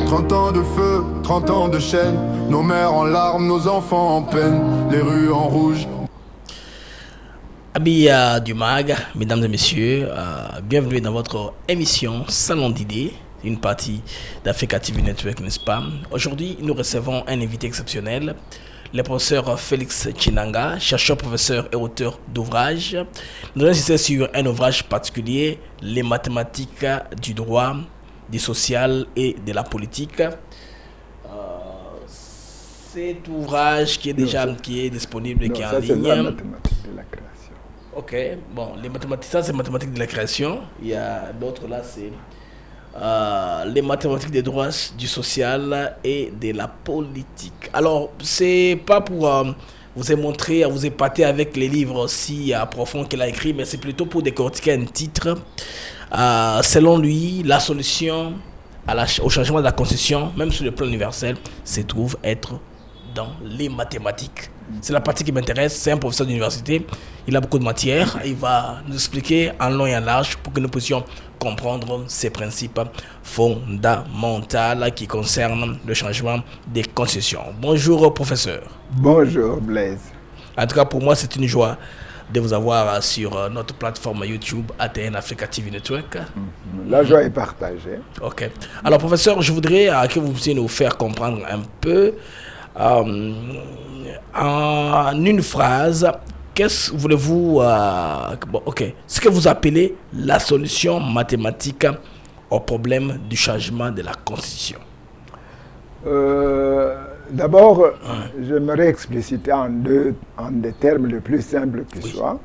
30 ans de feu, 30 ans de chaîne, nos mères en larmes, nos enfants en peine, les rues en rouge. Amis du MAG, mesdames et messieurs, bienvenue dans votre émission Salon d'idées, une partie d'Africa TV Network, n'est-ce pas? Aujourd'hui, nous recevons un invité exceptionnel, le professeur Félix Chinanga, chercheur, professeur et auteur d'ouvrages. Nous allons insister sur un ouvrage particulier, les mathématiques du droit, du social et de la politique. Cet ouvrage qui est déjà disponible et qui est en ligne. C'est la mathématique de la création. Ok, bon, les mathématiques, ça c'est mathématiques de la création. Il y a d'autres là, c'est les mathématiques des droits, du social et de la politique. Alors, c'est pas pour vous montrer, vous épater avec les livres aussi profonds qu'il a écrits, mais c'est plutôt pour décortiquer un titre. Selon lui, la solution au changement de la Constitution, même sur le plan universel, se trouve être dans les mathématiques. C'est la partie qui m'intéresse. C'est un professeur d'université. Il a beaucoup de matière. Il va nous expliquer en long et en large pour que nous puissions comprendre ces principes fondamentaux qui concernent le changement des constitutions. Bonjour, professeur. Bonjour, Blaise. En tout cas, pour moi, c'est une joie de vous avoir sur notre plateforme YouTube ATN Africa TV Network. La joie est partagée. Ok. Alors, professeur, je voudrais que vous puissiez nous faire comprendre un peu en une phrase, qu'est-ce que voulez-vous ce que vous appelez la solution mathématique au problème du changement de la Constitution? D'abord, j'aimerais expliciter en des termes les plus simples qui soient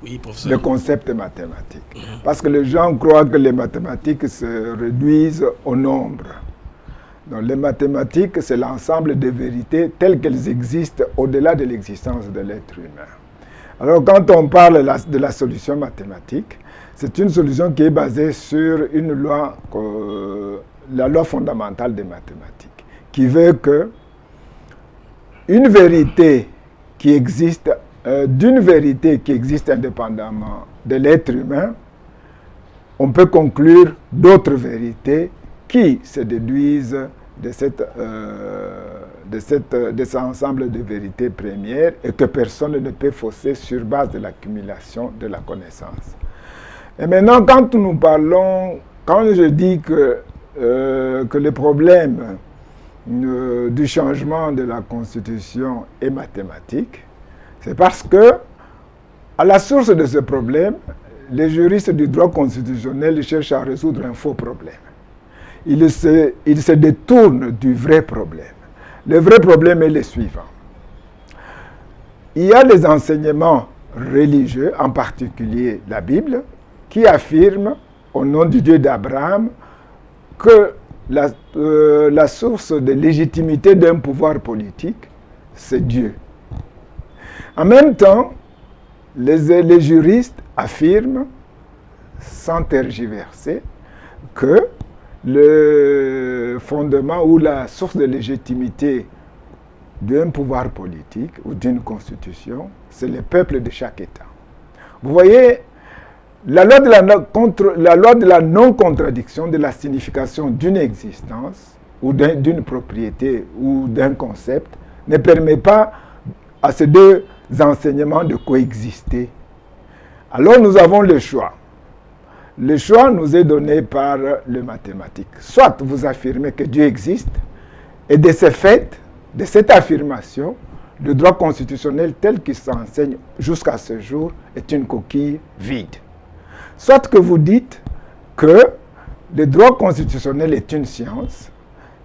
le concept mathématique. Parce que les gens croient que les mathématiques se réduisent au nombre. Donc, les mathématiques, c'est l'ensemble des vérités telles qu'elles existent au-delà de l'existence de l'être humain. Alors, quand on parle de la solution mathématique, c'est une solution qui est basée sur une loi, la loi fondamentale des mathématiques, qui veut que une vérité qui existe, d'une vérité qui existe indépendamment de l'être humain, on peut conclure d'autres vérités qui se déduisent de cet ensemble de vérités premières et que personne ne peut fausser sur base de l'accumulation de la connaissance. Et maintenant, quand je dis que le problème du changement de la Constitution est mathématique, c'est parce que, à la source de ce problème, les juristes du droit constitutionnel cherchent à résoudre un faux problème. Ils se détournent du vrai problème. Le vrai problème est le suivant. Il y a des enseignements religieux, en particulier la Bible, qui affirment, au nom du Dieu d'Abraham, que la source de légitimité d'un pouvoir politique, c'est Dieu. En même temps, les juristes affirment, sans tergiverser, que le fondement ou la source de légitimité d'un pouvoir politique ou d'une constitution, c'est le peuple de chaque État. Vous voyez, la loi de la non-contradiction de la signification d'une existence ou d'une propriété ou d'un concept ne permet pas à ces deux enseignements de coexister. Alors nous avons le choix. Le choix nous est donné par les mathématiques. Soit vous affirmez que Dieu existe, et de ce fait, de cette affirmation, le droit constitutionnel tel qu'il s'enseigne jusqu'à ce jour est une coquille vide. Soit que vous dites que le droit constitutionnel est une science,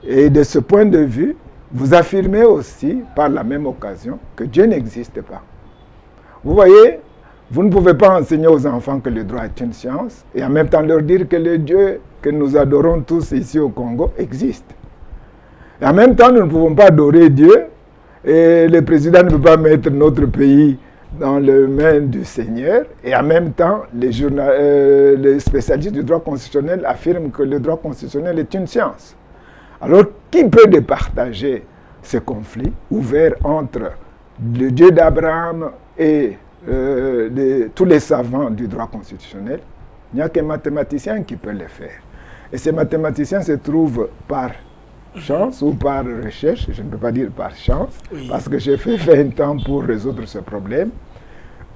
et de ce point de vue, vous affirmez aussi, par la même occasion, que Dieu n'existe pas. Vous voyez, vous ne pouvez pas enseigner aux enfants que le droit est une science et en même temps leur dire que le Dieu que nous adorons tous ici au Congo existe. Et en même temps, nous ne pouvons pas adorer Dieu et le président ne peut pas mettre notre pays dans les mains du Seigneur. Et en même temps, les spécialistes du droit constitutionnel affirment que le droit constitutionnel est une science. Alors, qui peut départager ce conflit ouvert entre le Dieu d'Abraham et tous les savants du droit constitutionnel? Il n'y a qu'un mathématicien qui peut le faire. Et ces mathématiciens se trouvent par chance ou par recherche, je ne peux pas dire par chance, Oui. parce que j'ai fait 20 ans pour résoudre ce problème.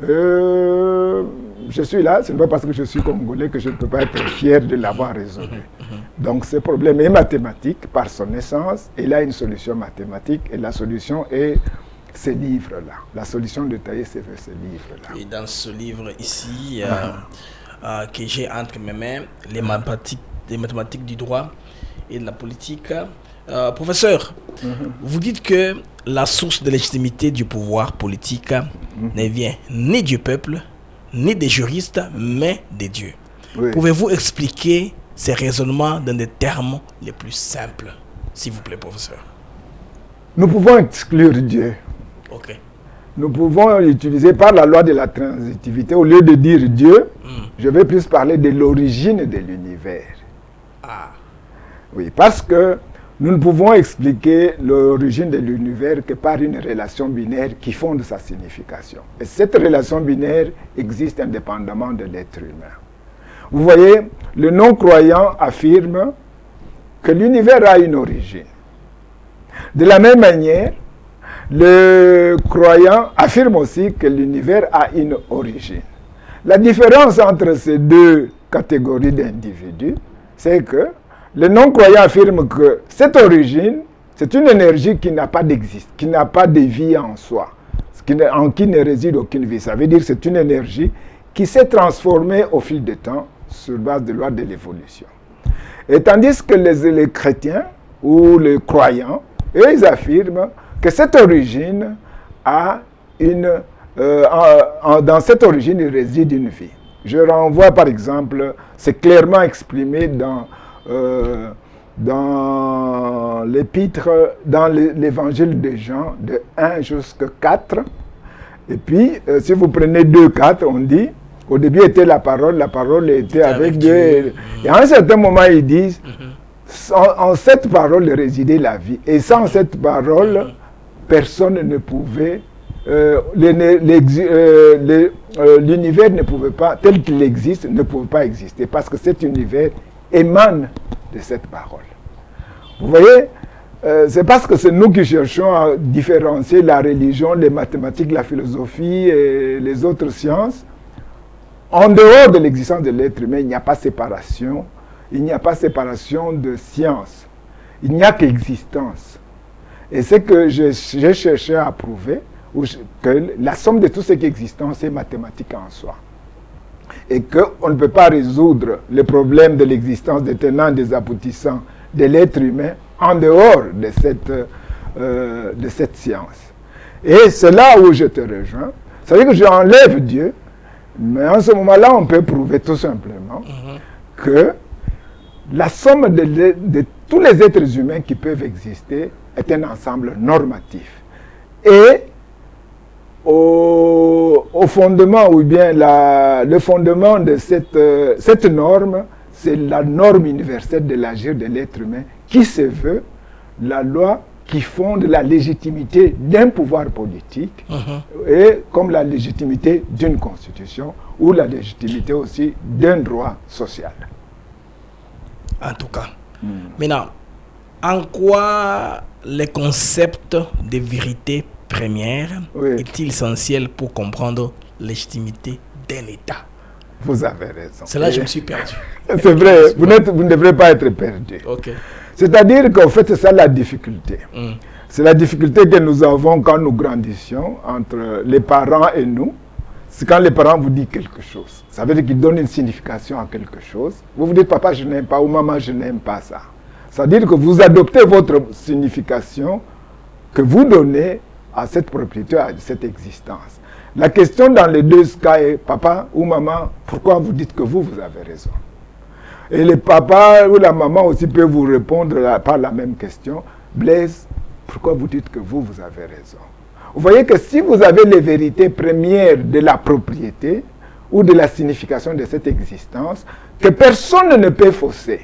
Je suis là, ce n'est pas parce que je suis congolais que je ne peux pas être fier de l'avoir résolu. Donc ce problème est mathématique par son essence, il a une solution mathématique et la solution est ces livres-là. La solution détaillée, c'est ces livres-là. Et dans ce livre ici, que j'ai entre mes mains, les mathématiques du droit et de la politique. Professeur, vous dites que la source de légitimité du pouvoir politique ne vient ni du peuple, ni des juristes, mais des dieux. Oui. Pouvez-vous expliquer ces raisonnements dans des termes les plus simples, s'il vous plaît, professeur? Nous pouvons exclure Dieu. Ok. Nous pouvons utiliser par la loi de la transitivité, au lieu de dire Dieu, je vais plus parler de l'origine de l'univers. Ah. Oui, parce que nous ne pouvons expliquer l'origine de l'univers que par une relation binaire qui fonde sa signification. Et cette relation binaire existe indépendamment de l'être humain. Vous voyez, le non-croyant affirme que l'univers a une origine. De la même manière, le croyant affirme aussi que l'univers a une origine. La différence entre ces deux catégories d'individus, c'est que le non-croyant affirme que cette origine, c'est une énergie qui n'a pas d'existence, qui n'a pas de vie en soi, en qui ne réside aucune vie. Ça veut dire que c'est une énergie qui s'est transformée au fil du temps sur base de loi de l'évolution. Et tandis que les chrétiens ou les croyants, eux, ils affirment que cette origine a dans cette origine, il réside une vie. Je renvoie par exemple, c'est clairement exprimé dans l'épître, dans l'évangile de Jean, de 1 jusqu'à 4. Et puis, si vous prenez 2, 4, on dit, au début était la parole était avec Dieu. Et à un certain moment, ils disent, en cette parole résidait la vie. Et sans cette parole, personne ne pouvait, l'univers ne pouvait pas, tel qu'il existe, ne pouvait pas exister. Parce que cet univers émane de cette parole. Vous voyez, c'est parce que c'est nous qui cherchons à différencier la religion, les mathématiques, la philosophie et les autres sciences. En dehors de l'existence de l'être humain, il n'y a pas séparation. Il n'y a pas séparation de science. Il n'y a qu'existence. Et c'est que j'ai cherché à prouver que la somme de tout ce qui est existence, c'est mathématique en soi. Et qu'on ne peut pas résoudre le problème de l'existence des tenants, des aboutissants de l'être humain en dehors de cette science. Et c'est là où je te rejoins. Ça veut dire que j'enlève Dieu, mais en ce moment-là, on peut prouver tout simplement que la somme de tous les êtres humains qui peuvent exister est un ensemble normatif. Et au fondement, ou bien le fondement de cette norme, c'est la norme universelle de l'agir de l'être humain qui se veut la loi qui fonde la légitimité d'un pouvoir politique et comme la légitimité d'une constitution ou la légitimité aussi d'un droit social. En tout cas. Maintenant, en quoi le concept de vérité première est-il essentiel pour comprendre la légitimité d'un État? Vous avez raison. C'est là que je me suis perdu. C'est vrai, vous ne devrez pas être perdu. Okay. C'est-à-dire qu'en fait, c'est ça la difficulté. C'est la difficulté que nous avons quand nous grandissions entre les parents et nous. C'est quand les parents vous disent quelque chose. Ça veut dire qu'ils donnent une signification à quelque chose. Vous vous dites, papa, je n'aime pas, ou maman, je n'aime pas ça. Ça veut dire que vous adoptez votre signification que vous donnez à cette propriété, à cette existence. La question dans les deux cas est, papa ou maman, pourquoi vous dites que vous avez raison? Et le papa ou la maman aussi peut vous répondre par la même question. Blaise, pourquoi vous dites que vous avez raison? Vous voyez que si vous avez les vérités premières de la propriété ou de la signification de cette existence, que personne ne peut fausser,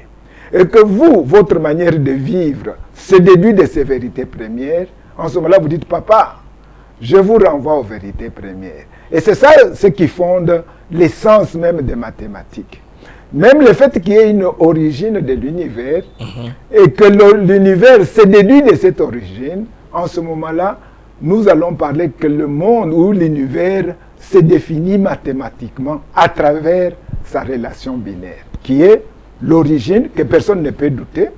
et que vous, votre manière de vivre, se déduit de ces vérités premières, en ce moment-là, vous dites, papa, je vous renvoie aux vérités premières. Et c'est ça ce qui fonde l'essence même des mathématiques. même le fait qu'il y ait une origine de l'univers et que l'univers se déduit de cette origine, en ce moment-là, nous allons parler que le monde ou l'univers se définit mathématiquement à travers sa relation binaire, qui est l'origine que personne ne peut douter.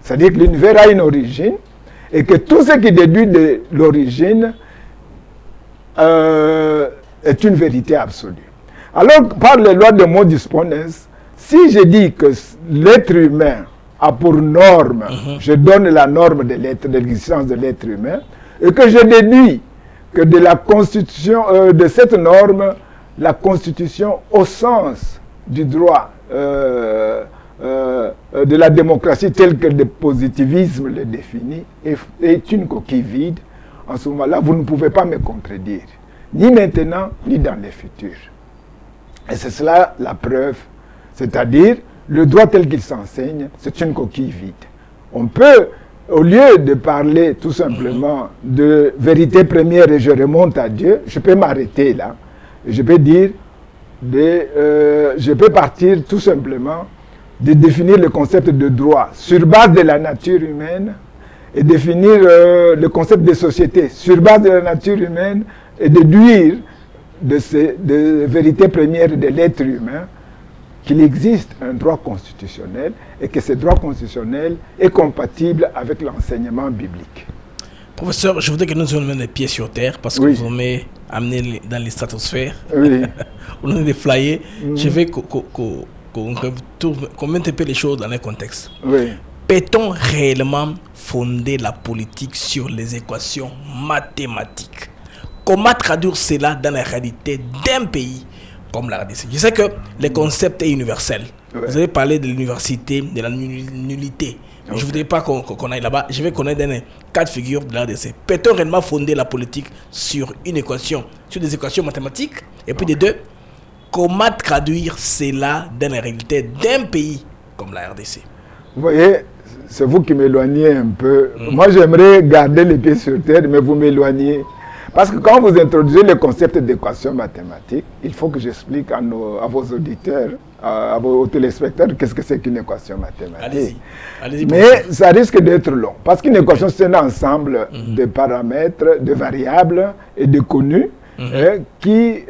C'est-à-dire que l'univers a une origine et que tout ce qui déduit de l'origine est une vérité absolue. Alors, par les lois de modus ponens, si je dis que l'être humain a pour norme, je donne la norme de l'existence de l'être humain, et que je déduis que de la constitution, de cette norme, la constitution au sens du droit, de la démocratie telle que le positivisme le définit, est une coquille vide, en ce moment-là, vous ne pouvez pas me contredire, ni maintenant, ni dans le futur. Et c'est cela la preuve, c'est-à-dire, le droit tel qu'il s'enseigne, c'est une coquille vide. On peut, au lieu de parler tout simplement de vérité première et je remonte à Dieu, je peux m'arrêter là. Je peux dire, je peux partir tout simplement de définir le concept de droit sur base de la nature humaine et définir le concept de société sur base de la nature humaine et déduire de vérité première de l'être humain qu'il existe un droit constitutionnel et que ce droit constitutionnel est compatible avec l'enseignement biblique. Professeur, je voudrais que nous nous mettions les pieds sur terre parce que vous m'avez amené dans les stratosphères. Oui. Vous nous avez flyé. Je vais qu'on mette un peu les choses dans le contexte. Oui. Peut-on réellement fonder la politique sur les équations mathématiques? Comment traduire cela dans la réalité d'un pays comme la RDC? Je sais que le concept est universel. Vous avez parlé de l'université, de la nullité. Mais je ne voudrais pas qu'on aille là-bas. Je vais connaître un cas de figure de la RDC. Peut-on réellement fonder la politique sur une équation, sur des équations mathématiques? Et puis de deux, comment traduire cela dans la réalité d'un pays comme la RDC? Vous voyez, c'est vous qui m'éloignez un peu. Moi, j'aimerais garder les pieds sur terre, mais vous m'éloignez. Parce que quand vous introduisez le concept d'équation mathématique, il faut que j'explique à vos auditeurs, aux téléspectateurs, qu'est-ce que c'est qu'une équation mathématique. Allez-y, mais ça risque d'être long. Parce qu'une équation, c'est un ensemble de paramètres, de variables et de connus qui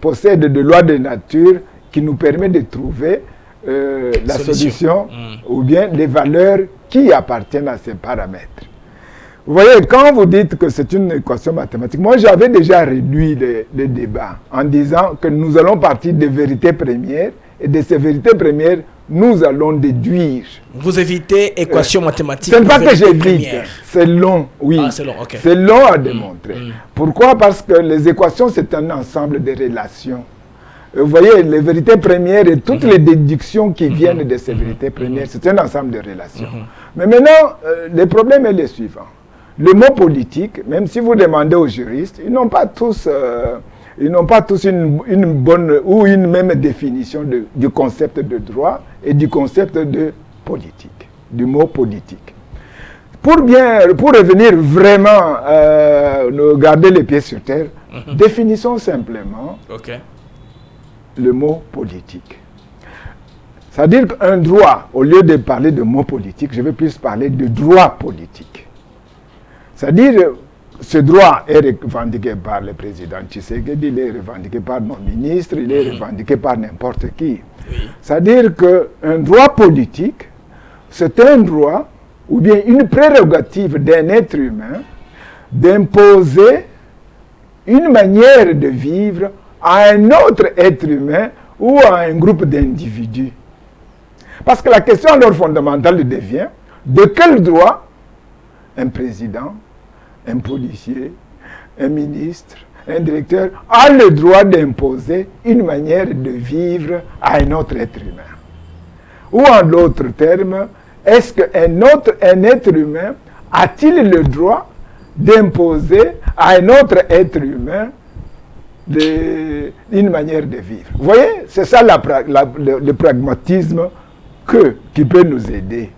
possèdent des lois de nature qui nous permettent de trouver la solution ou bien les valeurs qui appartiennent à ces paramètres. Vous voyez, quand vous dites que c'est une équation mathématique, moi j'avais déjà réduit le débat en disant que nous allons partir des vérités premières et de ces vérités premières, nous allons déduire. Vous évitez équation mathématique. Ce n'est pas que j'évite, c'est long, oui. Ah, c'est long, ok. C'est long à démontrer. Pourquoi? Parce que les équations, c'est un ensemble de relations. Vous voyez, les vérités premières et toutes les déductions qui viennent de ces vérités premières, c'est un ensemble de relations. Mais maintenant, le problème est le suivant. Le mot politique, même si vous demandez aux juristes, ils n'ont pas tous une bonne ou une même définition du concept de droit et du concept de politique, du mot politique. Pour revenir vraiment, garder les pieds sur terre, définissons simplement le mot politique. C'est-à-dire qu'un droit, au lieu de parler de mot politique, je vais plus parler de droit politique. C'est-à-dire, ce droit est revendiqué par le président Tshisekedi, il est revendiqué par nos ministres, il est revendiqué par n'importe qui. C'est-à-dire qu'un droit politique, c'est un droit ou bien une prérogative d'un être humain d'imposer une manière de vivre à un autre être humain ou à un groupe d'individus. Parce que la question alors fondamentale devient, de quel droit un président, un policier, un ministre, un directeur a le droit d'imposer une manière de vivre à un autre être humain? Ou en d'autres termes, est-ce qu'un être humain a-t-il le droit d'imposer à un autre être humain une manière de vivre? Vous voyez, c'est ça le pragmatisme qui peut nous aider.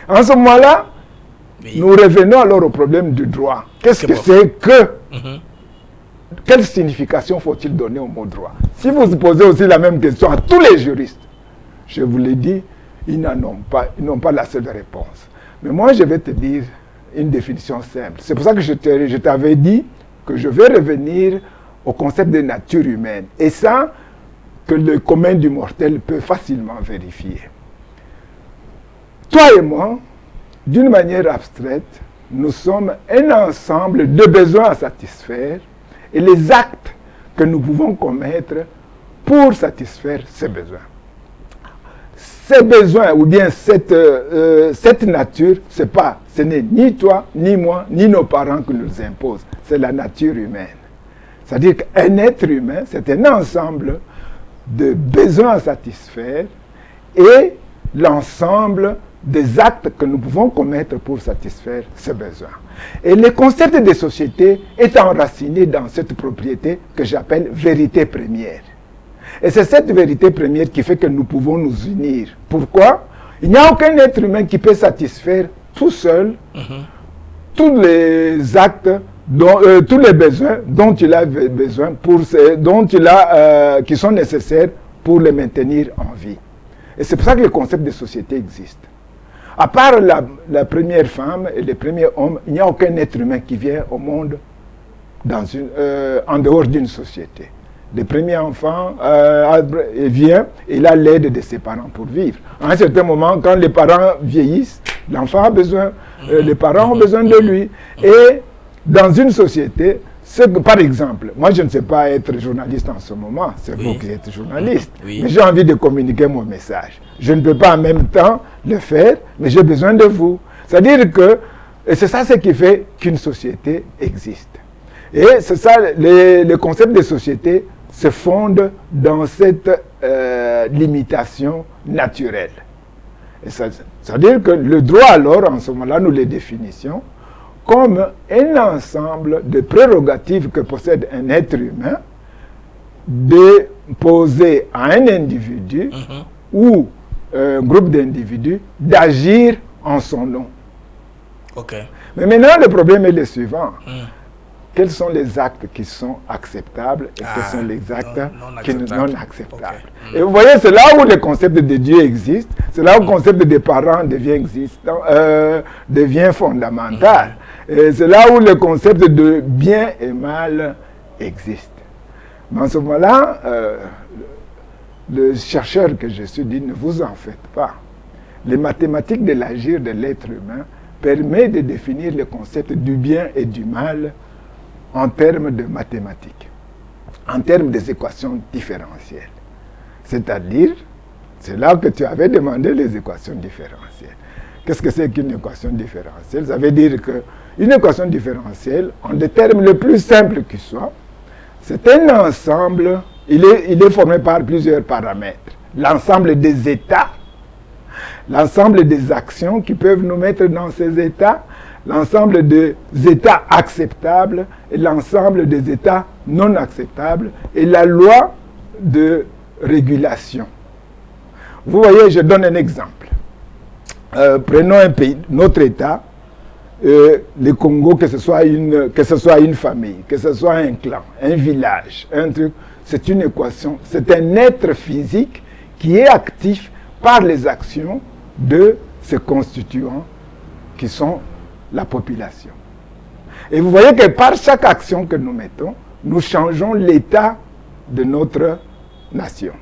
En ce moment-là, nous revenons alors au problème du droit. Qu'est-ce que c'est que quelle signification faut-il donner au mot droit? Si vous posez aussi la même question à tous les juristes, je vous l'ai dit, ils n'ont pas la seule réponse. Mais moi, je vais te dire une définition simple. C'est pour ça que je t'avais dit que je vais revenir au concept de nature humaine. Et ça, que le commun du mortel peut facilement vérifier. Toi et moi, d'une manière abstraite, nous sommes un ensemble de besoins à satisfaire et les actes que nous pouvons commettre pour satisfaire ces besoins. Ces besoins, ou bien cette nature, ce n'est ni toi, ni moi, ni nos parents qui nous imposent. C'est la nature humaine. C'est-à-dire qu'un être humain, c'est un ensemble de besoins à satisfaire et l'ensemble des actes que nous pouvons commettre pour satisfaire ces besoins. Et le concept de société est enraciné dans cette propriété que j'appelle vérité première. Et c'est cette vérité première qui fait que nous pouvons nous unir. Pourquoi? Il n'y a aucun être humain qui peut satisfaire tout seul tous les actes, tous les besoins dont il a besoin, qui sont nécessaires pour les maintenir en vie. Et c'est pour ça que le concept de société existe. À part la première femme et le premier homme, il n'y a aucun être humain qui vient au monde en dehors d'une société. Le premier enfant vient, il a l'aide de ses parents pour vivre. À un certain moment, quand les parents vieillissent, l'enfant a besoin, les parents ont besoin de lui. Et dans une société, par exemple, moi je ne sais pas être journaliste en ce moment, c'est vous qui êtes journaliste, mais j'ai envie de communiquer mon message. Je ne peux pas en même temps le faire, mais j'ai besoin de vous. C'est-à-dire que, et c'est ça ce qui fait qu'une société existe. Et c'est ça, le concept de société se fonde dans cette limitation naturelle. C'est-à-dire que le droit, alors, en ce moment-là, nous le définissons comme un ensemble de prérogatives que possède un être humain de poser à un individu ou un groupe d'individus d'agir en son nom. Mais maintenant, le problème est le suivant. Quels sont les actes qui sont acceptables et quels sont les actes qui sont non acceptables. Et vous voyez, c'est là où le concept de Dieu existe, c'est là où le concept des parents devient fondamental. Et c'est là où le concept de bien et mal existe. Mais en ce moment-là, le chercheur que je suis dit, ne vous en faites pas. Les mathématiques de l'agir de l'être humain permettent de définir le concept du bien et du mal en termes de mathématiques, en termes des équations différentielles. C'est-à-dire, c'est là que tu avais demandé les équations différentielles. Qu'est-ce que c'est qu'une équation différentielle? Ça veut dire qu'une équation différentielle, en des termes les plus simples qui soient, c'est un ensemble, il est formé par plusieurs paramètres. L'ensemble des états, l'ensemble des actions qui peuvent nous mettre dans ces états, l'ensemble des états acceptables et l'ensemble des états non acceptables et la loi de régulation. Vous voyez, je donne un exemple. Prenons un pays, notre État, le Congo, que ce soit une famille, que ce soit un clan, un village, un truc, c'est une équation, c'est un être physique qui est actif par les actions de ses constituants qui sont la population. Et vous voyez que par chaque action que nous mettons, nous changeons l'état de notre nation.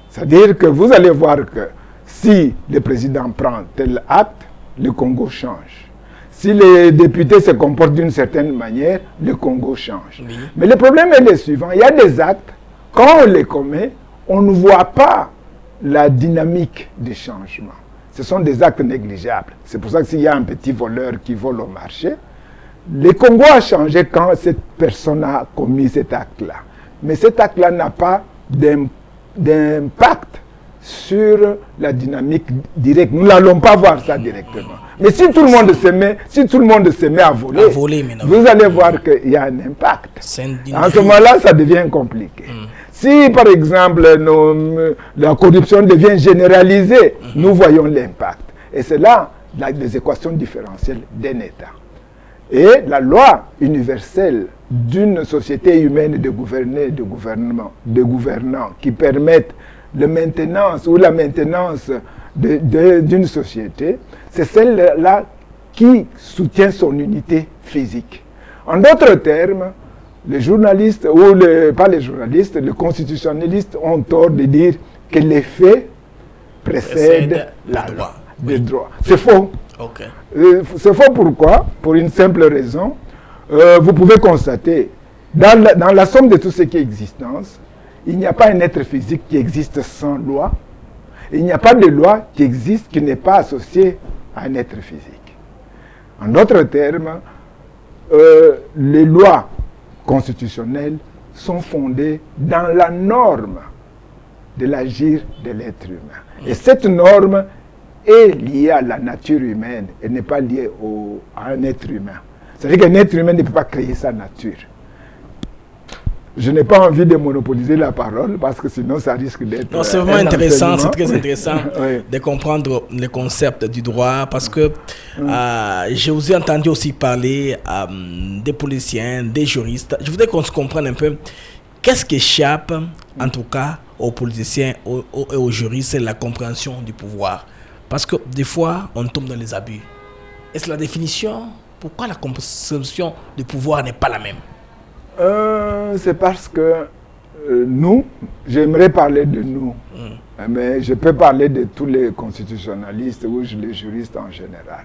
C'est-à-dire que vous allez voir que si le président prend tel acte, le Congo change. Si les députés se comportent d'une certaine manière, le Congo change. Oui. Mais le problème est le suivant. Il y a des actes, quand on les commet, on ne voit pas la dynamique du changement. Ce sont des actes négligeables. C'est pour ça que s'il y a un petit voleur qui vole au marché, le Congo a changé quand cette personne a commis cet acte-là. Mais cet acte-là n'a pas d'impact sur la dynamique directe. Nous n'allons pas voir ça directement. Mais si tout le monde se met à voler vous allez voir qu'il y a un impact. En ce moment-là, ça devient compliqué. Si, par exemple, la corruption devient généralisée, nous voyons l'impact. Et c'est là les équations différentielles d'un État. et la loi universelle d'une société humaine de gouverner, de gouvernants qui permettent la maintenance d'une société, c'est celle-là qui soutient son unité physique. En d'autres termes, les journalistes, pas les journalistes, les constitutionnalistes ont tort de dire que les faits précèdent la loi. Des droits. C'est faux. Okay. C'est faux pourquoi? Pour une simple raison. Vous pouvez constater, dans la somme de tout ce qui est existence, il n'y a pas un être physique qui existe sans loi. Il n'y a pas de loi qui existe qui n'est pas associée à un être physique. En d'autres termes, les lois constitutionnelles sont fondées dans la norme de l'agir de l'être humain. Et cette norme est liée à la nature humaine et n'est pas liée à un être humain. C'est-à-dire qu'un être humain ne peut pas créer sa nature. Je n'ai pas envie de monopoliser la parole parce que sinon ça risque d'être... Non, c'est vraiment intéressant, c'est très intéressant de comprendre le concept du droit parce que j'ai aussi entendu aussi parler des policiers, des juristes. Je voudrais qu'on se comprenne un peu qu'est-ce qui échappe, en tout cas, aux politiciens et aux juristes, c'est la compréhension du pouvoir. Parce que des fois, on tombe dans les abus. Est-ce la définition? Pourquoi la conception du pouvoir n'est pas la même? C'est parce que nous, j'aimerais parler de nous, mais je peux parler de tous les constitutionnalistes ou les juristes en général.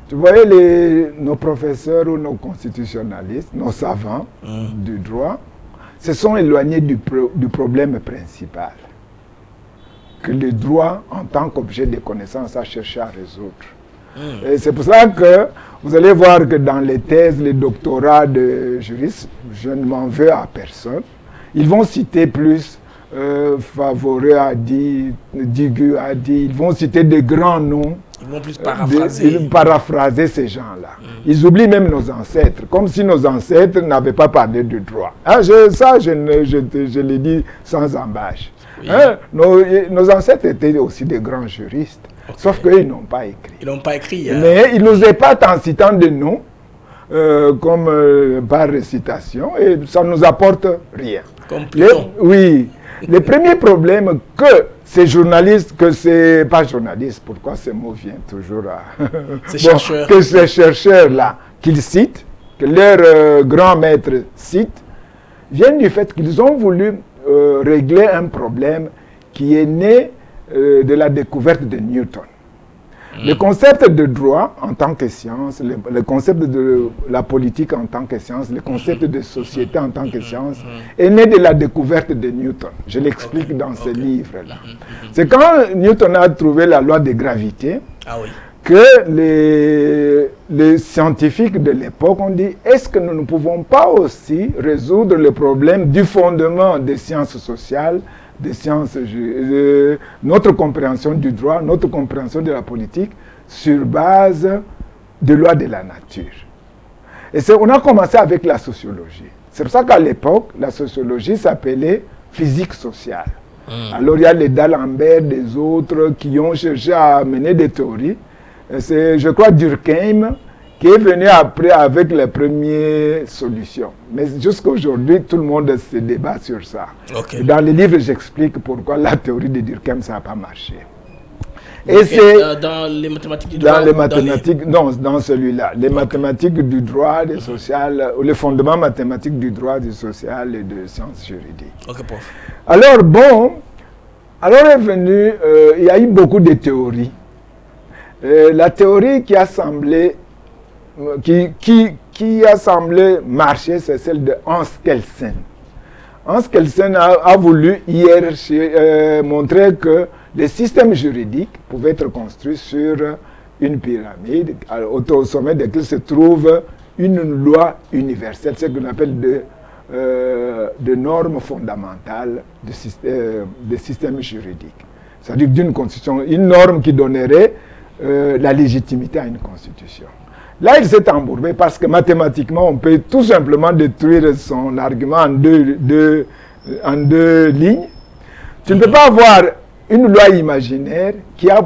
Tu voyais nos professeurs ou nos constitutionnalistes, nos savants du droit, se sont éloignés du problème principal que le droit en tant qu'objet de connaissance a cherché à résoudre. Et c'est pour ça que vous allez voir que dans les thèses, les doctorats de juristes, je ne m'en veux à personne, ils vont citer plus Favoré a dit, Digu a dit, ils vont citer des grands noms. Ils vont plus paraphraser. Paraphraser ces gens-là. Ils oublient même nos ancêtres, comme si nos ancêtres n'avaient pas parlé de droit. Ah, je l'ai dit sans embâche. Oui. Hein? Nos ancêtres étaient aussi des grands juristes. Okay. Sauf qu'ils n'ont pas écrit. Ils n'ont pas écrit. Mais ils nous épatent en citant des noms, comme par récitation, et ça ne nous apporte rien. Comme Pluton. Oui. Le premier problème que ces journalistes, que ces... Pas journalistes, pourquoi ce mot vient toujours à... Ces chercheurs. Que ces chercheurs-là, qu'ils citent, que leurs grands maîtres citent, viennent du fait qu'ils ont voulu régler un problème qui est né de la découverte de Newton. Le concept de droit en tant que science, le concept de la politique en tant que science, le concept de société en tant que science est né de la découverte de Newton. Je l'explique dans ce livre-là. C'est quand Newton a trouvé la loi de gravité que les scientifiques de l'époque ont dit « Est-ce que nous ne pouvons pas aussi résoudre le problème du fondement des sciences sociales, des sciences, notre compréhension du droit, notre compréhension de la politique sur base de lois de la nature. » Et on a commencé avec la sociologie. C'est pour ça qu'à l'époque, la sociologie s'appelait physique sociale. Alors il y a les d'Alembert, des autres qui ont cherché à mener des théories. C'est, je crois, Durkheim qui est venu après avec les premières solutions. Mais jusqu'à aujourd'hui, tout le monde se débat sur ça. Dans le livre, j'explique pourquoi la théorie de Durkheim, ça n'a pas marché. Et c'est dans les mathématiques du droit? Dans les mathématiques, non, dans celui-là. Les mathématiques du droit, du social, ou les fondements mathématiques du droit, du social et de sciences juridiques. Alors, bon, alors est venu, il y a eu beaucoup de théories. La théorie qui a semblé marcher, c'est celle de Hans Kelsen. Hans Kelsen a voulu hier montrer que les systèmes juridiques pouvaient être construits sur une pyramide, au sommet de laquelle se trouve une loi universelle, ce qu'on appelle de normes fondamentales des systèmes juridiques. C'est-à-dire d'une constitution, une norme qui donnerait la légitimité à une constitution. Là, il s'est embourbé parce que mathématiquement, on peut tout simplement détruire son argument en deux lignes. Tu ne peux pas avoir une loi imaginaire qui a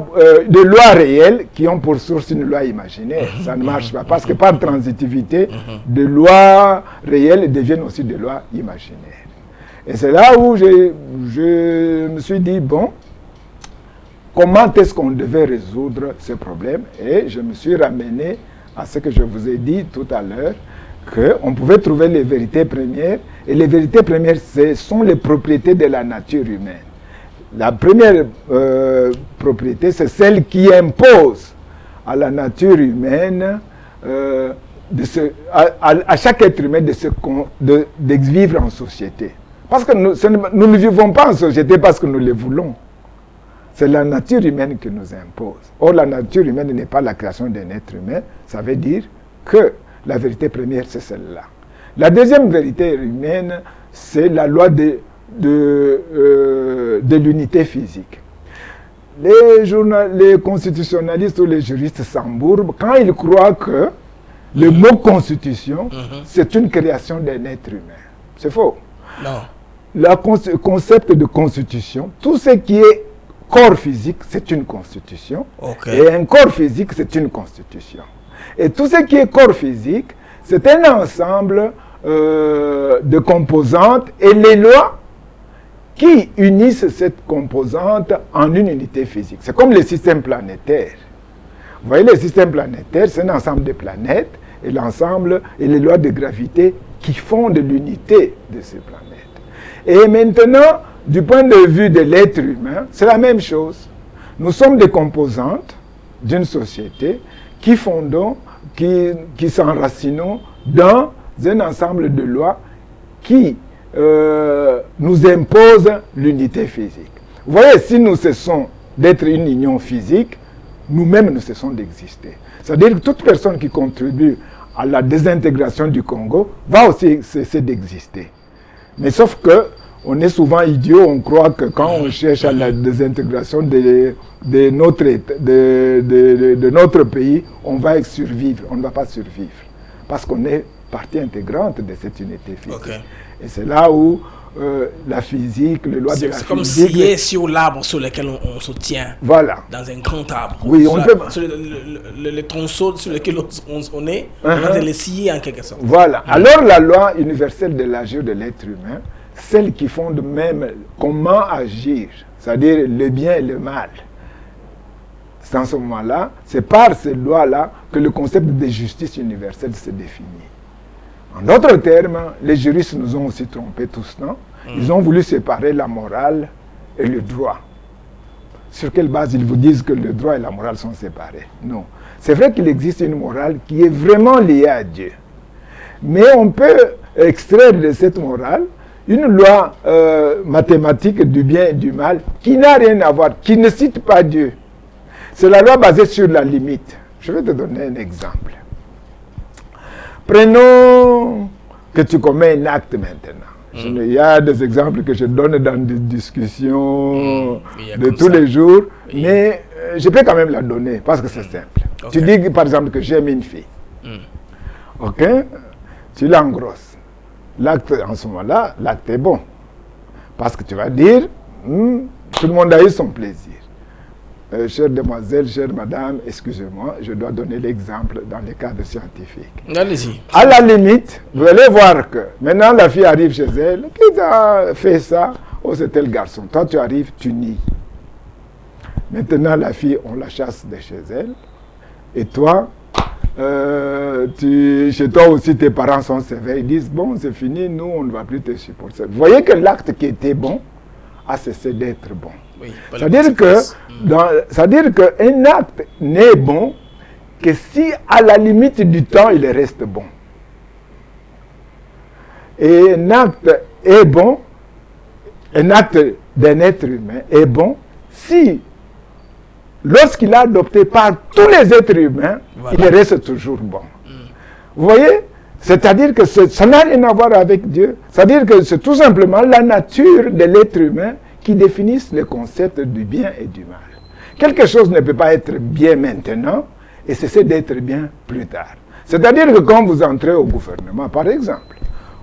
des lois réelles qui ont pour source une loi imaginaire. Ça ne marche pas parce que par transitivité, des lois réelles deviennent aussi des lois imaginaires. Et c'est là où je me suis dit, bon, comment est-ce qu'on devait résoudre ce problème? Et je me suis ramené à ce que je vous ai dit tout à l'heure, qu'on pouvait trouver les vérités premières. Et les vérités premières, ce sont les propriétés de la nature humaine. La première propriété, c'est celle qui impose à la nature humaine, à chaque être humain de vivre en société. Parce que nous ne vivons pas en société parce que nous le voulons. C'est la nature humaine qui nous impose. Or, la nature humaine n'est pas la création d'un être humain. Ça veut dire que la vérité première, c'est celle-là. La deuxième vérité humaine, c'est la loi de l'unité physique. Les constitutionnalistes ou les juristes s'embourbent quand ils croient que le mot constitution, c'est une création d'un être humain. C'est faux. Non. Le concept de constitution, tout ce qui est corps physique, c'est une constitution. Okay. Et un corps physique, c'est une constitution. Et tout ce qui est corps physique, c'est un ensemble de composantes et les lois qui unissent cette composante en une unité physique. C'est comme le système planétaire. Vous voyez, le système planétaire, c'est un ensemble de planètes et l'ensemble et les lois de gravité qui font de l'unité de ces planètes. Et maintenant, du point de vue de l'être humain, c'est la même chose. Nous sommes des composantes d'une société qui fondons, qui s'enracinons dans un ensemble de lois qui nous imposent l'unité physique. Vous voyez, si nous cessons d'être une union physique, nous-mêmes nous cessons d'exister. C'est-à-dire que toute personne qui contribue à la désintégration du Congo va aussi cesser d'exister. Mais sauf que on est souvent idiot, on croit que quand on cherche à la désintégration de notre pays, on va survivre. On ne va pas survivre. Parce qu'on est partie intégrante de cette unité physique. Okay. Et c'est là où la physique, les lois de la physique... C'est comme scier sur l'arbre sur lequel on se tient. Voilà. Dans un grand arbre. Oui, on peut... Sur le tronçon sur lequel on est, on va les scier en quelque sorte. Voilà. Alors la loi universelle de l'agir de l'être humain, celle qui fonde même comment agir, c'est-à-dire le bien et le mal. C'est en ce moment-là, c'est par ces lois-là que le concept de justice universelle se définit. En d'autres termes, les juristes nous ont aussi trompés tout ce temps. Ils ont voulu séparer la morale et le droit. Sur quelle base ils vous disent que le droit et la morale sont séparés? Non. C'est vrai qu'il existe une morale qui est vraiment liée à Dieu. Mais on peut extraire de cette morale une loi mathématique du bien et du mal qui n'a rien à voir, qui ne cite pas Dieu. C'est la loi basée sur la limite. Je vais te donner un exemple. Prenons que tu commets un acte maintenant. Il y a des exemples que je donne dans des discussions de tous les jours, mais je peux quand même la donner parce que c'est simple. Okay. Tu dis par exemple que j'aime une fille. Ok? Tu l'engrosses. L'acte, en ce moment-là, l'acte est bon. Parce que tu vas dire, tout le monde a eu son plaisir. Chère demoiselle, chère madame, excusez-moi, je dois donner l'exemple dans le cadre scientifique. Allez-y. À la limite, vous allez voir que maintenant la fille arrive chez elle, qui a fait ça? Oh, c'est tel garçon. Toi, tu arrives, tu nies. Maintenant, la fille, on la chasse de chez elle. Et toi, chez toi aussi, tes parents sont sévères. Ils disent, bon, c'est fini, nous, on ne va plus te supporter. Vous voyez que l'acte qui était bon a cessé d'être bon. Oui, c'est-à-dire qu'un acte n'est bon que si, à la limite du temps, il reste bon. Et un acte est bon, un acte d'un être humain est bon si, lorsqu'il est adopté par tous les êtres humains, il reste toujours bon. Vous voyez? C'est-à-dire que ça n'a rien à voir avec Dieu. C'est-à-dire que c'est tout simplement la nature de l'être humain qui définissent le concept du bien et du mal. Quelque chose ne peut pas être bien maintenant et cesser d'être bien plus tard. C'est-à-dire que quand vous entrez au gouvernement, par exemple,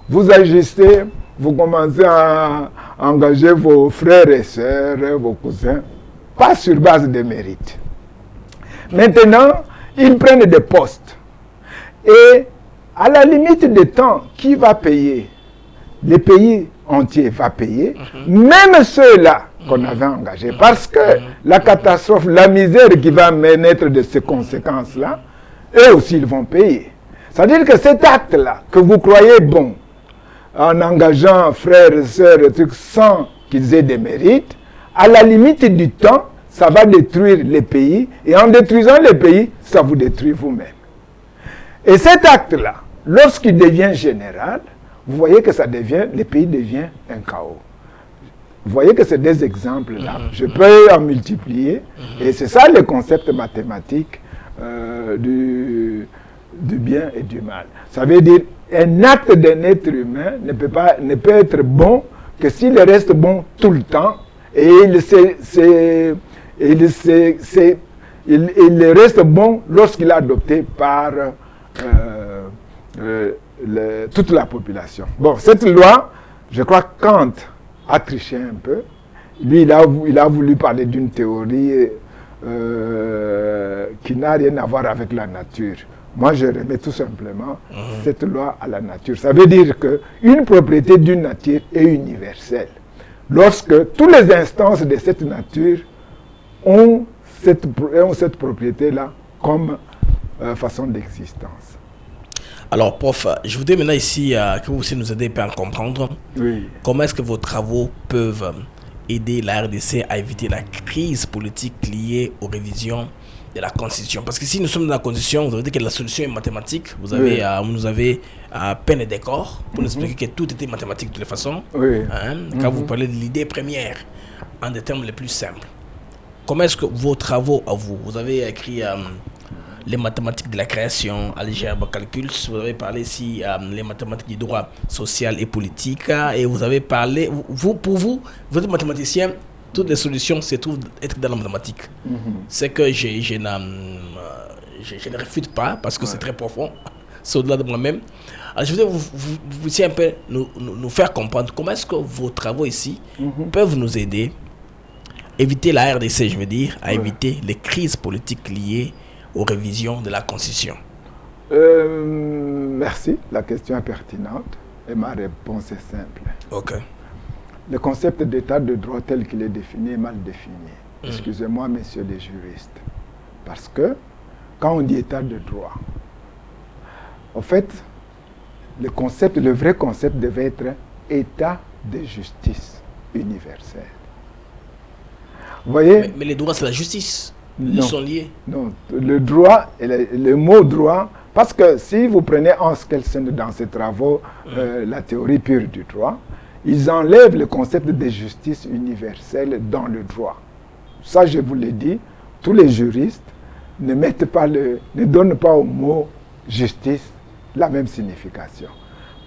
vous agissez vous commencez à engager vos frères et sœurs, vos cousins, pas sur base de mérite. Maintenant, ils prennent des postes. Et à la limite des temps, qui va payer? Les pays entiers vont payer, même ceux-là qu'on avait engagés. Parce que la catastrophe, la misère qui va naître de ces conséquences-là, eux aussi, ils vont payer. C'est-à-dire que cet acte-là, que vous croyez bon, en engageant frères et sœurs, sans qu'ils aient des mérites, à la limite du temps, ça va détruire les pays. Et en détruisant les pays, ça vous détruit vous-même. Et cet acte-là, lorsqu'il devient général, vous voyez que le pays devient un chaos. Vous voyez que c'est des exemples-là. Je peux en multiplier. Et c'est ça le concept mathématique du bien et du mal. Ça veut dire un acte d'un être humain ne peut être bon que s'il reste bon tout le temps. Et il reste bon lorsqu'il est adopté par toute la population. Bon, cette loi, je crois que Kant a triché un peu. Lui, il a voulu parler d'une théorie qui n'a rien à voir avec la nature. Moi, je remets tout simplement cette loi à la nature. Ça veut dire qu'une propriété d'une nature est universelle. Lorsque toutes les instances de cette nature ont cette propriété-là comme façon d'existence. Alors, prof, je voudrais maintenant ici que vous aussi nous aider à comprendre comment est-ce que vos travaux peuvent aider la RDC à éviter la crise politique liée aux révisions de la Constitution. Parce que si nous sommes dans la Constitution, vous avez dit que la solution est mathématique. Vous nous avez peint les décors pour nous expliquer que tout était mathématique de toute façon. Quand vous parlez de l'idée première, en des termes les plus simples. Comment est-ce que vos travaux à vous avez écrit les mathématiques de la création, algèbre, calcul, vous avez parlé ici les mathématiques du droit social et politique, et vous avez parlé, pour vous êtes mathématicien, toutes les solutions se trouvent être dans la mathématique. C'est que je ne réfute pas, parce que c'est très profond, c'est au-delà de moi-même. Alors je voudrais vous un peu nous faire comprendre comment est-ce que vos travaux ici peuvent nous aider, éviter la RDC, je veux dire, à éviter les crises politiques liées aux révisions de la Constitution. Merci, la question est pertinente et ma réponse est simple. Ok. Le concept d'état de droit tel qu'il est défini est mal défini. Excusez-moi, messieurs les juristes. Parce que quand on dit état de droit, en fait, le vrai concept devait être état de justice universelle. Vous voyez? Mais les droits, c'est la justice. Ils sont liés. Non, le droit, le mot droit, parce que si vous prenez Hans Kelsen dans ses travaux, la théorie pure du droit, ils enlèvent le concept de justice universelle dans le droit. Ça, je vous l'ai dit, tous les juristes ne donnent pas au mot justice la même signification.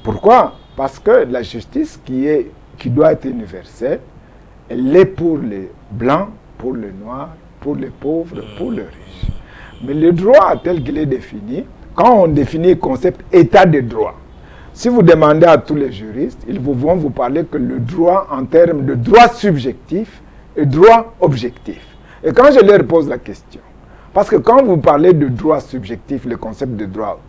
Pourquoi? Parce que la justice qui doit être universelle, elle est pour les blancs, pour les noirs, pour les pauvres, pour les riches. Mais le droit tel qu'il est défini, quand on définit le concept état de droit, si vous demandez à tous les juristes, ils vont vous parler que le droit en termes de droit subjectif et droit objectif. Et quand je leur pose la question, parce que quand vous parlez de droit subjectif, le concept de droit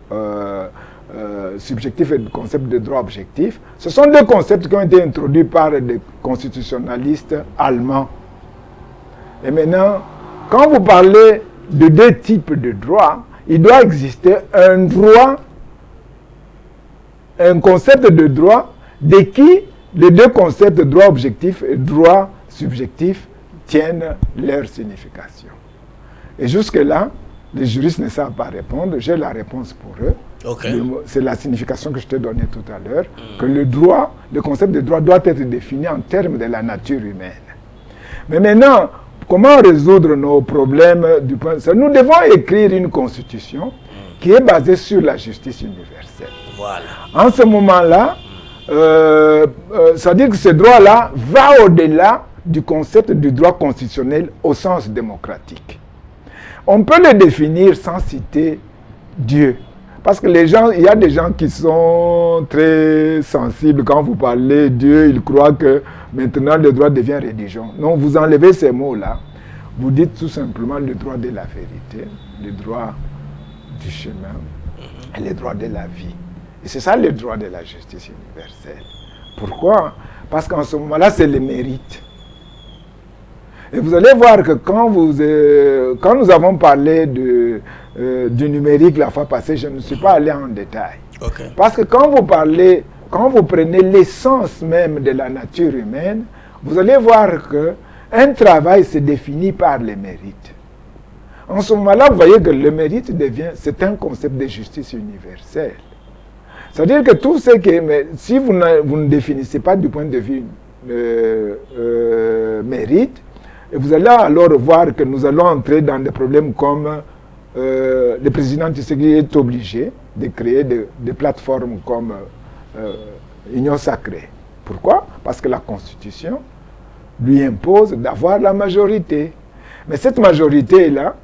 subjectif et le concept de droit objectif, ce sont deux concepts qui ont été introduits par des constitutionnalistes allemands. Et maintenant, quand vous parlez de deux types de droits, il doit exister un concept de droit de qui les deux concepts de droit objectif et droit subjectif tiennent leur signification. Et jusque-là, les juristes ne savent pas répondre. J'ai la réponse pour eux. C'est la signification que je t'ai donnée tout à l'heure, que le concept de droit doit être défini en termes de la nature humaine. Mais maintenant, comment résoudre nos problèmes du point de vue? Nous devons écrire une constitution qui est basée sur la justice universelle. Voilà. En ce moment-là, ça veut dire que ce droit-là va au-delà du concept du droit constitutionnel au sens démocratique. On peut le définir sans citer Dieu. Parce que les gens, il y a des gens qui sont très sensibles. Quand vous parlez de Dieu, ils croient que maintenant le droit devient religion. Non, vous enlevez ces mots-là. Vous dites tout simplement le droit de la vérité, le droit du chemin et le droit de la vie. Et c'est ça le droit de la justice universelle. Pourquoi? Parce qu'en ce moment-là, c'est le mérite. Et vous allez voir que quand nous avons parlé du numérique la fois passée, je ne suis pas allé en détail. Okay. Parce que quand vous prenez l'essence même de la nature humaine, vous allez voir que un travail se définit par les mérites. En ce moment-là, vous voyez que le mérite c'est un concept de justice universelle. C'est-à-dire que tout ce qui est, si vous ne définissez pas du point de vue mérite, et vous allez alors voir que nous allons entrer dans des problèmes comme le président Tshisekedi est obligé de créer des plateformes comme Union Sacrée. Pourquoi? Parce que la Constitution lui impose d'avoir la majorité. Mais cette majorité-là,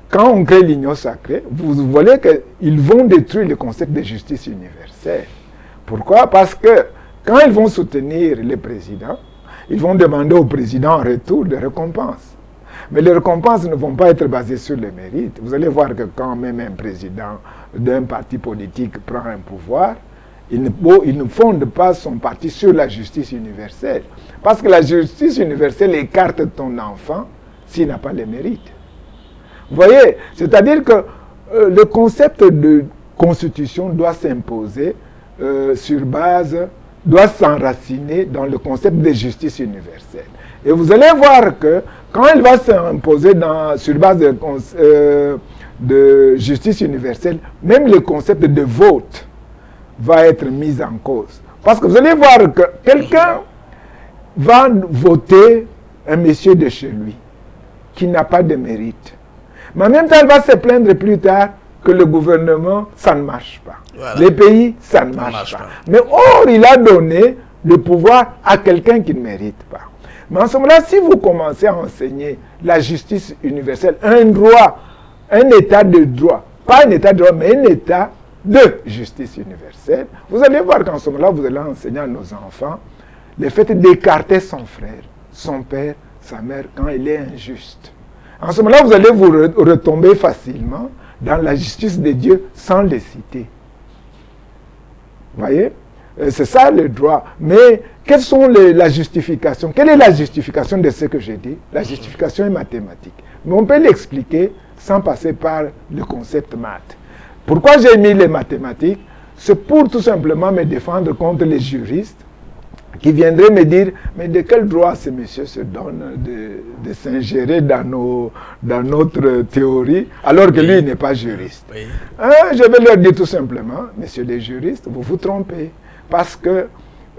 quand on crée l'Union Sacrée, vous voyez qu'ils vont détruire le concept de justice universelle. Pourquoi? Parce que quand ils vont soutenir le président, ils vont demander au président en retour des récompenses. Mais les récompenses ne vont pas être basées sur le mérite. Vous allez voir que quand même un président d'un parti politique prend un pouvoir, il ne fonde pas son parti sur la justice universelle. Parce que la justice universelle écarte ton enfant s'il n'a pas le mérite. Vous voyez, c'est-à-dire que le concept de constitution doit s'imposer doit s'enraciner dans le concept de justice universelle. Et vous allez voir que quand il va s'imposer sur base de justice universelle, même le concept de vote va être mis en cause. Parce que vous allez voir que quelqu'un va voter un monsieur de chez lui qui n'a pas de mérite. Mais en même temps, il va se plaindre plus tard que le gouvernement, ça ne marche pas. Voilà. Les pays, ça ne marche pas. Mais or, il a donné le pouvoir à quelqu'un qui ne mérite pas. Mais en ce moment-là, si vous commencez à enseigner la justice universelle, un droit, un état de droit, pas un état de droit, mais un état de justice universelle, vous allez voir qu'en ce moment-là, vous allez enseigner à nos enfants le fait d'écarter son frère, son père, sa mère, quand il est injuste. En ce moment-là, vous allez vous retomber facilement dans la justice de Dieu sans les citer. Vous voyez? C'est ça le droit. Mais quelles sont la justification? Quelle est la justification de ce que j'ai dit? La justification est mathématique. Mais on peut l'expliquer sans passer par le concept maths. Pourquoi j'ai mis les mathématiques? C'est pour tout simplement me défendre contre les juristes qui viendraient me dire, mais de quel droit ce monsieur se donne de s'ingérer dans notre théorie, alors que lui n'est pas juriste. Oui. Je vais leur dire tout simplement, messieurs les juristes, vous vous trompez, parce que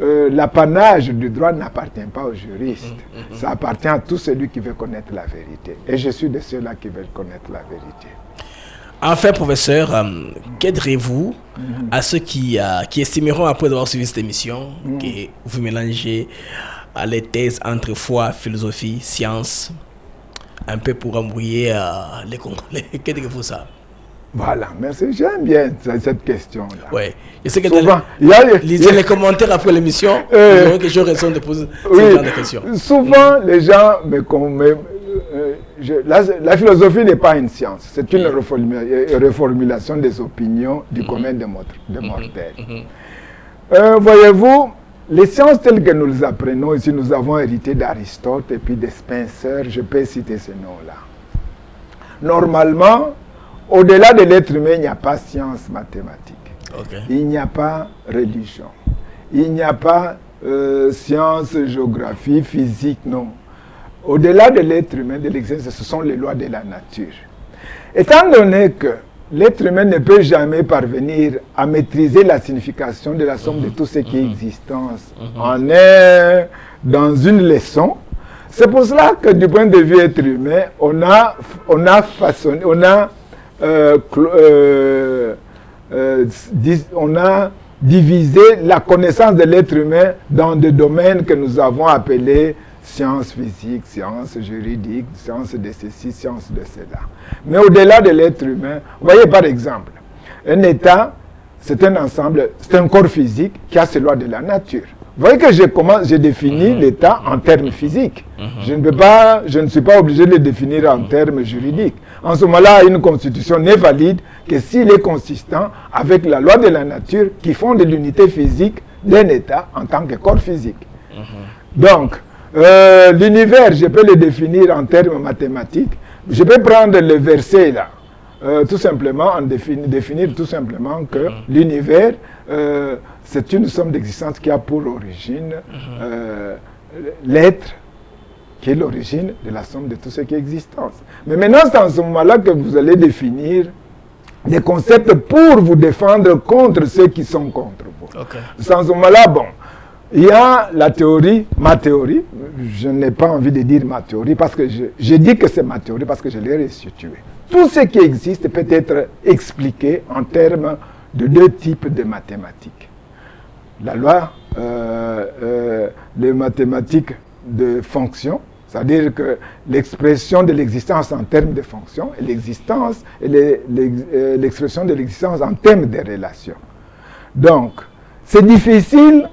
l'apanage du droit n'appartient pas aux juristes, ça appartient à tout celui qui veut connaître la vérité. Et je suis de ceux-là qui veulent connaître la vérité. Enfin, professeur, qu'aiderez-vous à ceux qui estimeront, après avoir suivi cette émission, que vous mélangez les thèses entre foi, philosophie, science, un peu pour embrouiller les Congolais? Qu'aiderez-vous ça? Voilà, merci. J'aime bien cette question-là. Oui, je sais que souvent, lisez les commentaires après l'émission, vous verrez que j'ai raison de poser ce genre de questions. Souvent, les gens la philosophie n'est pas une science, c'est une reformulation des opinions du commun des mortels. Voyez-vous, les sciences telles que nous les apprenons ici, nous avons hérité d'Aristote et puis de Spencer, je peux citer ces noms-là. Normalement, au-delà de l'être humain, il n'y a pas science mathématique. Okay. Il n'y a pas religion. Il n'y a pas science, géographie, physique, non. Au-delà de l'être humain, de l'existence, ce sont les lois de la nature. Étant donné que l'être humain ne peut jamais parvenir à maîtriser la signification de la somme de tout ce qui est existence en est dans une leçon, c'est pour cela que du point de vue être humain, on a divisé la connaissance de l'être humain dans des domaines que nous avons appelés sciences physiques, sciences juridiques, sciences de ceci, sciences de cela. Mais au-delà de l'être humain, vous voyez par exemple, Un État, c'est un ensemble, c'est un corps physique qui a ses lois de la nature. Vous voyez que j'ai défini l'État en termes physiques. Je ne suis pas obligé de le définir en termes juridiques. En ce moment-là, une constitution n'est valide que s'il est consistant avec la loi de la nature qui fonde l'unité physique d'un État en tant que corps physique. Donc, l'univers, je peux le définir en termes mathématiques. Je peux prendre le verset là. Tout simplement, définir tout simplement que l'univers, c'est une somme d'existence qui a pour origine l'être, qui est l'origine de la somme de tout ce qui est existence. Mais maintenant, c'est en ce moment-là que vous allez définir des concepts pour vous défendre contre ceux qui sont contre vous. Okay. C'est en ce moment-là, bon, il y a la théorie, ma théorie, je n'ai pas envie de dire ma théorie, parce que je dis que c'est ma théorie parce que je l'ai restituée. Tout ce qui existe peut être expliqué en termes de deux types de mathématiques. La loi, les mathématiques de fonction, c'est-à-dire que l'expression de l'existence en termes de fonction et l'existence et l'expression de l'existence en termes de relations. Donc, c'est difficile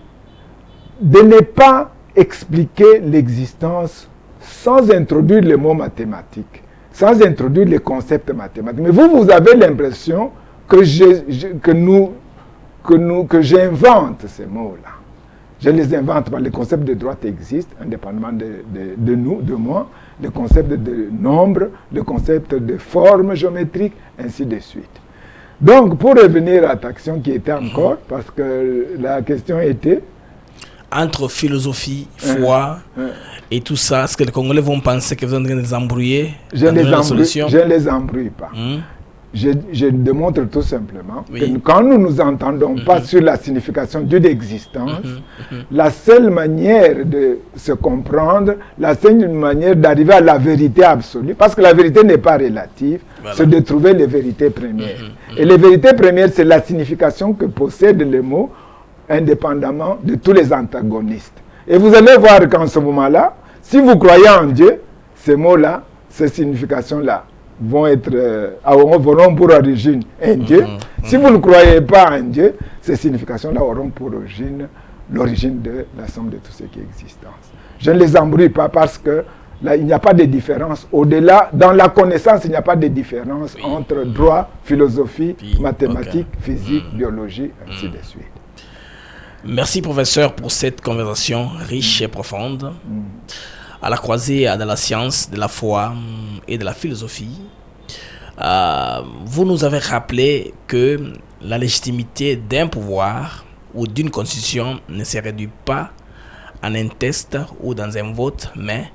de ne pas expliquer l'existence sans introduire les mots mathématiques, sans introduire les concepts mathématiques. Mais vous avez l'impression que j'invente ces mots-là. Je les invente, les concepts de droite existent, indépendamment de nous, de moi, le concept de nombre, le concept de forme géométrique, ainsi de suite. Donc, pour revenir à ta question qui était encore, parce que la question était... Entre philosophie, foi et tout ça, est-ce que les Congolais vont penser que vous êtes en train de les embrouiller? Je ne les embrouille pas. Je démontre tout simplement que quand nous nous entendons pas sur la signification d'une existence, la seule manière de se comprendre, la seule manière d'arriver à la vérité absolue, parce que la vérité n'est pas relative, c'est de trouver les vérités premières. Et les vérités premières, c'est la signification que possèdent les mots, indépendamment de tous les antagonistes. Et vous allez voir qu'en ce moment-là, si vous croyez en Dieu, ces mots-là, ces significations-là, auront pour origine un Dieu. Si vous ne croyez pas en Dieu, ces significations-là auront pour origine l'origine de la somme de tout ce qui est existence. Je ne les embrouille pas parce que là, il n'y a pas de différence. Au-delà, dans la connaissance, il n'y a pas de différence entre droit, philosophie, mathématiques, physique, biologie, ainsi de suite. Merci, professeur, pour cette conversation riche et profonde. À la croisée de la science, de la foi et de la philosophie, vous nous avez rappelé que la légitimité d'un pouvoir ou d'une constitution ne se réduit pas en un test ou dans un vote, mais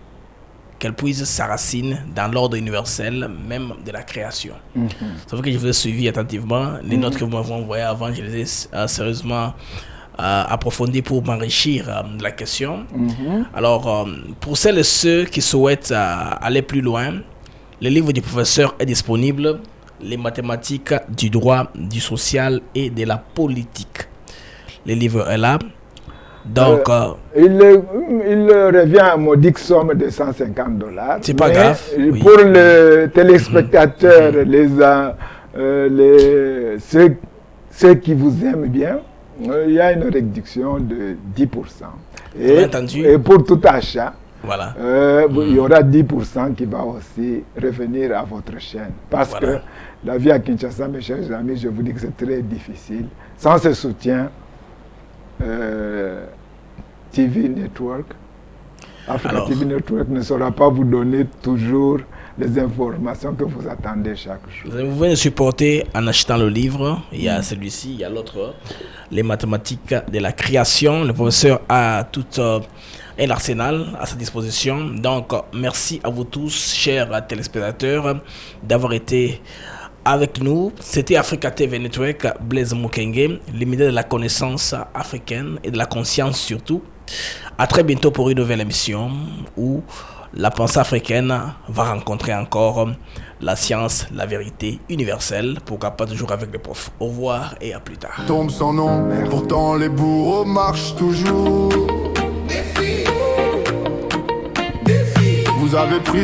qu'elle puise sa racine dans l'ordre universel même de la création. C'est vrai que je vous ai suivi attentivement. Les notes que vous m'avez envoyées avant, je les ai sérieusement approfondi pour m'enrichir de la question. Alors, pour celles et ceux qui souhaitent aller plus loin, le livre du professeur est disponible, Les mathématiques du droit, du social et de la politique. Le livre est là. Donc, il revient à une modique somme de $150. C'est pas grave. Pour les téléspectateurs, ceux qui vous aiment bien, il y a une réduction de 10%. Et pour tout achat, voilà. Il y aura 10% qui va aussi revenir à votre chaîne. Parce que la vie à Kinshasa, mes chers amis, je vous dis que c'est très difficile. Sans ce soutien, TV Network, Africa TV Network ne saura pas vous donner toujours les informations que vous attendez chaque jour. Vous pouvez nous supporter en achetant le livre. Il y a celui-ci, il y a l'autre, Les mathématiques de la création. Le professeur a tout un arsenal à sa disposition. Donc, merci à vous tous, chers téléspectateurs, d'avoir été avec nous. C'était Africa TV Network, Blaise Mukenge, l'unité de la connaissance africaine et de la conscience surtout. À très bientôt pour une nouvelle émission où la pensée africaine va rencontrer encore la science, la vérité universelle. Pourquoi pas toujours avec le prof. Au revoir et à plus tard. Tombe sans nom, pourtant les bourreaux marchent toujours. Vous avez pris